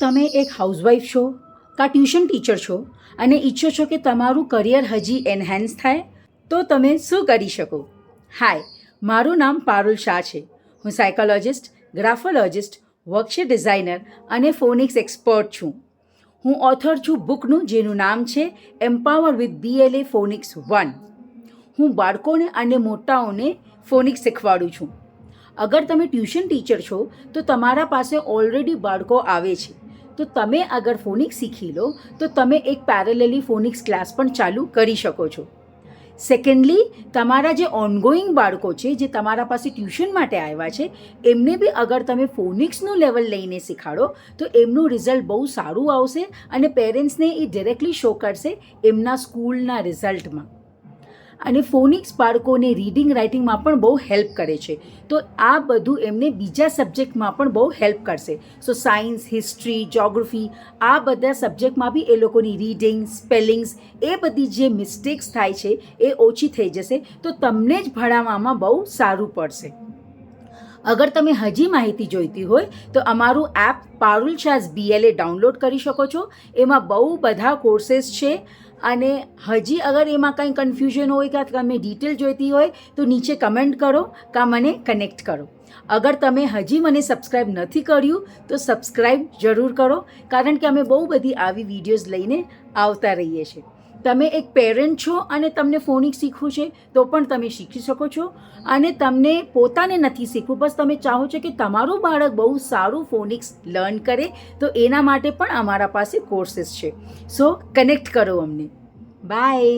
તમે એક હાઉસવાઈફ છો કાં ટ્યુશન ટીચર છો અને ઈચ્છો છો કે તમારું કરિયર હજી એન્હાન્સ થાય, તો તમે શું કરી શકો? હાય, મારું નામ પારુલ શાહ છે. હું સાયકોલોજિસ્ટ, ગ્રાફોલોજિસ્ટ, વર્કશીટ ડિઝાઇનર અને ફોનિક્સ એક્સપર્ટ છું. હું ઓથર છું બુકનું જેનું નામ છે એમ્પાવર વિથ BLA ફોનિક્સ 1. હું બાળકોને અને મોટાઓને ફોનિક્સ શીખવાડું છું. અગર તમે ટ્યુશન ટીચર છો તો તમારા પાસે ઓલરેડી બાળકો આવે છે, તો તમે અગર ફોનિક્સ શીખી લો તો તમે એક પેરેલલી ફોનિક્સ ક્લાસ પણ ચાલુ કરી શકો છો. સેકન્ડલી, તમારા જે ઓનગોઈંગ બાળકો છે જે તમારા પાસે ટ્યુશન માટે આવ્યા છે એમને બી અગર તમે ફોનિક્સનું લેવલ લઈને શીખાડો તો એમનું રિઝલ્ટ બહુ સારું આવશે અને પેરેન્ટ્સને એ ડિરેક્ટલી શો કરશે એમના સ્કૂલના રિઝલ્ટમાં. અને ફોનિક્સ બાળકોને રીડિંગ રાઇટિંગમાં પણ બહુ હેલ્પ કરે છે, તો આ બધું એમને બીજા સબ્જેક્ટમાં પણ બહુ હેલ્પ કરશે. સો સાયન્સ, હિસ્ટ્રી, જ્યોગ્રાફી આ બધા સબ્જેક્ટમાં બી એ લોકોની રીડિંગ, સ્પેલિંગ્સ એ બધી જે મિસ્ટેક્સ થાય છે એ ઓછી થઈ જશે, તો તમને જ ભણાવવામાં બહુ સારું પડશે. અગર તમે હજી માહિતી જોઈતી હોય તો અમારું app Parul Shah BLA download કરી શકો છો. એમાં બહુ બધા કોર્सेस છે અને હજી અગર એમાં કંઈ કન્ફ્યુઝન હોય કે તમે ડિટેલ જોઈતી હોય તો નીચે કમેન્ટ કરો કાં મને કનેક્ટ કરો. અગર તમે હજી મને સબસ્ક્રાઈબ નથી કર્યું તો સબસ્ક્રાઈબ જરૂર કરો, કારણ કે અમે બહુ બધી આવી વિડીયોઝ લઈને આવતા રહીએ છીએ. તમે એક પેરેન્ટ છો અને તમને ફોનિક્સ શીખવું છે તો પણ તમે શીખી શકો છો, અને તમને પોતાને નથી શીખવું, બસ તમે ચાહો છો કે તમારું બાળક બહુ સારું ફોનિક્સ લર્ન કરે, તો એના માટે પણ અમારા પાસે કોર્सेस છે. સો કનેક્ટ કરો અમને. બાય.